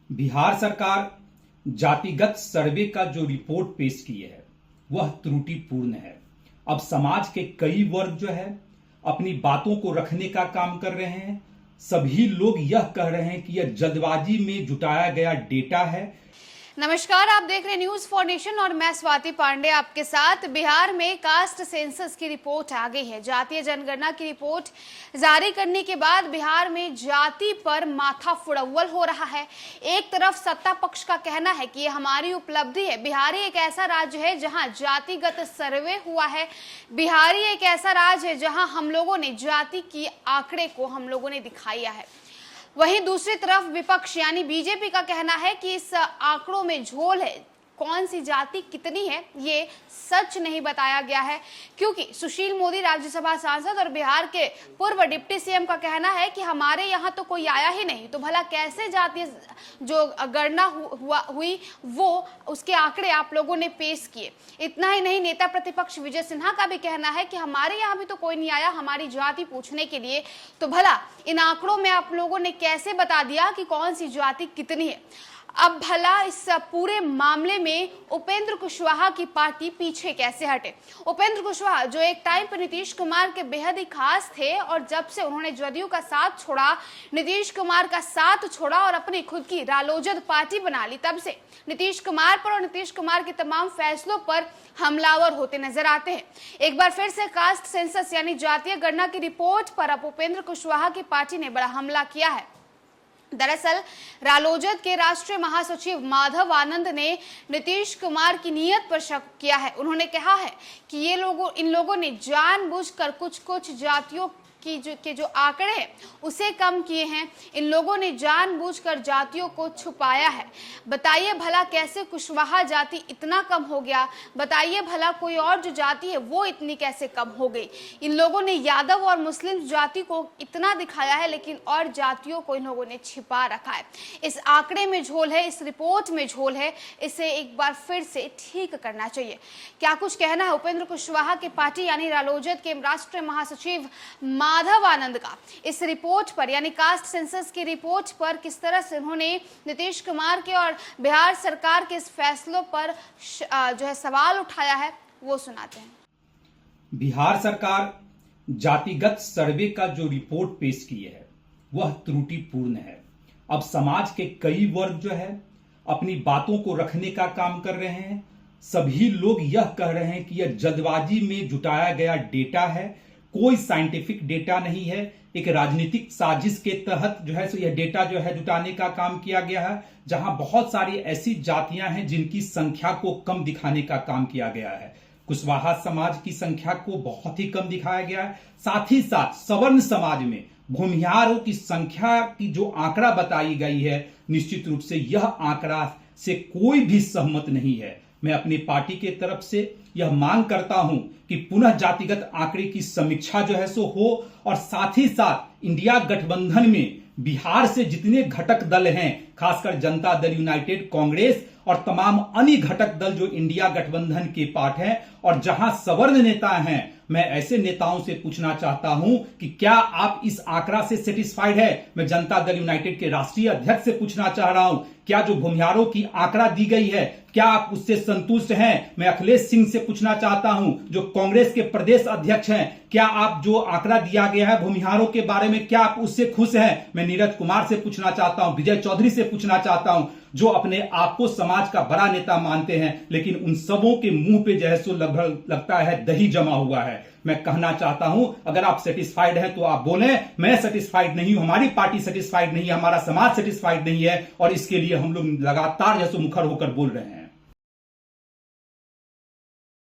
बिहार सरकार जातिगत सर्वे का जो रिपोर्ट पेश की है वह त्रुटिपूर्ण है। अब समाज के कई वर्ग जो है अपनी बातों को रखने का काम कर रहे हैं। सभी लोग यह कह रहे हैं कि यह जल्दबाजी में जुटाया गया डेटा है। नमस्कार, आप देख रहे हैं न्यूज फॉर नेशन और मैं स्वाति पांडे आपके साथ। बिहार में कास्ट सेंसस की रिपोर्ट आ गई है। जातीय जनगणना की रिपोर्ट जारी करने के बाद बिहार में जाति पर माथा फुड़ौल हो रहा है। एक तरफ सत्ता पक्ष का कहना है कि ये हमारी उपलब्धि है। बिहारी एक ऐसा राज्य है जहां जातिगत सर्वे हुआ है। बिहारी एक ऐसा राज्य है जहां हम लोगों ने जाति की आंकड़े को हम लोगों ने दिखाया है। वहीं दूसरी तरफ विपक्ष यानी बीजेपी का कहना है कि इस आंकड़ों में झोल है। कौन सी जाति कितनी है ये सच नहीं बताया गया है, क्योंकि सुशील मोदी राज्यसभा सांसद और बिहार के पूर्व डिप्टी सीएम का कहना है कि हमारे यहाँ तो कोई आया ही नहीं, तो भला कैसे जातीय जो गणना हुई वो उसके आंकड़े आप लोगों ने पेश किए। इतना ही नहीं, नेता प्रतिपक्ष विजय सिन्हा का भी कहना है कि हमारे यहाँ भी तो कोई नहीं आया हमारी जाति पूछने के लिए, तो भला इन आंकड़ों में आप लोगों ने कैसे बता दिया कि कौन सी जाति कितनी है। अब भला इस पूरे मामले में उपेंद्र कुशवाहा की पार्टी पीछे कैसे हटे। उपेंद्र कुशवाहा जो एक टाइम पर नीतीश कुमार के बेहद ही खास थे और जब से उन्होंने जदयू का साथ छोड़ा, नीतीश कुमार का साथ छोड़ा और अपनी खुद की रालोजद पार्टी बना ली, तब से नीतीश कुमार पर और नीतीश कुमार के तमाम फैसलों पर हमलावर होते नजर आते हैं। एक बार फिर से कास्ट सेंसस यानी जातीय गणना की रिपोर्ट पर अब उपेंद्र कुशवाहा की पार्टी ने बड़ा हमला किया है। दरअसल रालोजद के राष्ट्रीय महासचिव माधव आनंद ने नीतीश कुमार की नीयत पर शक किया है। उन्होंने कहा है कि इन लोगों ने जानबूझकर कुछ जातियों के जो आंकड़े हैं उसे कम किए हैं। इन लोगों ने जानबूझकर जातियों को छुपाया है। बताइए भला कैसे कुशवाहा जाति इतना कम हो गया। बताइए भला कोई और जो जाति है वो इतनी कैसे कम हो गई। इन लोगों ने यादव और मुस्लिम जाति को इतना दिखाया है, लेकिन और जातियों को इन लोगों ने छिपा रखा है। इस आंकड़े में झोल है, इस रिपोर्ट में झोल है। इसे एक बार फिर से ठीक करना चाहिए। क्या कुछ कहना है उपेंद्र कुशवाहा की पार्टी यानी रालोजद के राष्ट्रीय महासचिव माधव आनंद का इस रिपोर्ट पर यानी कास्ट सेंसस की रिपोर्ट पर, किस तरह से उन्होंने नीतीश कुमार के और बिहार सरकार के इस फैसलों पर जो है सवाल उठाया है, वो सुनाते हैं। बिहार सरकार जातिगत सर्वे का जो रिपोर्ट पेश की है वह त्रुटिपूर्ण है। अब समाज के कई वर्ग जो है अपनी बातों को रखने का काम कर रहे हैं। सभी लोग यह कह रहे हैं कि यह जल्दबाजी में जुटाया गया डेटा है, कोई साइंटिफिक डेटा नहीं है। एक राजनीतिक साजिश के तहत जो है सो यह डेटा जो है जुटाने का काम किया गया है, जहां बहुत सारी ऐसी जातियां हैं जिनकी संख्या को कम दिखाने का काम किया गया है। कुशवाहा समाज की संख्या को बहुत ही कम दिखाया गया है। साथ ही साथ सवर्ण समाज में भूमिहारों की संख्या की जो आंकड़ा बताई गई है, निश्चित रूप से यह आंकड़ा से कोई भी सहमत नहीं है। मैं अपनी पार्टी के तरफ से यह मांग करता हूं कि पुनः जातिगत आंकड़े की समीक्षा जो है सो हो, और साथ ही साथ इंडिया गठबंधन में बिहार से जितने घटक दल हैं, खासकर जनता दल यूनाइटेड, कांग्रेस और तमाम अन्य घटक दल जो इंडिया गठबंधन के पार्ट हैं, और जहां सवर्ण नेता हैं, मैं ऐसे नेताओं से पूछना चाहता हूं कि क्या आप इस आंकड़ा से सेटिस्फाइड है। मैं जनता दल यूनाइटेड के राष्ट्रीय अध्यक्ष से पूछना चाह रहा हूं, क्या जो भूमिहारों की आंकड़ा दी गई है क्या आप उससे संतुष्ट हैं। मैं अखिलेश सिंह से पूछना चाहता हूं जो कांग्रेस के प्रदेश अध्यक्ष हैं, क्या आप जो आंकड़ा दिया गया है भूमिहारों के बारे में क्या आप उससे खुश हैं। मैं नीरज कुमार से पूछना चाहता हूं, विजय चौधरी से पूछना चाहता हूं, जो अपने आप को समाज का बड़ा नेता मानते हैं, लेकिन उन सबों के मुंह पे जो है सो लगभग लगता है दही जमा हुआ है। मैं कहना चाहता हूं अगर आप सेटिस्फाइड हैं तो आप बोलें। मैं सेटिस्फाइड नहीं हूं, हमारी पार्टी सेटिस्फाइड नहीं है, हमारा समाज सेटिस्फाइड नहीं है, और इसके लिए हम लोग लगातार जैसे मुखर होकर बोल रहे हैं।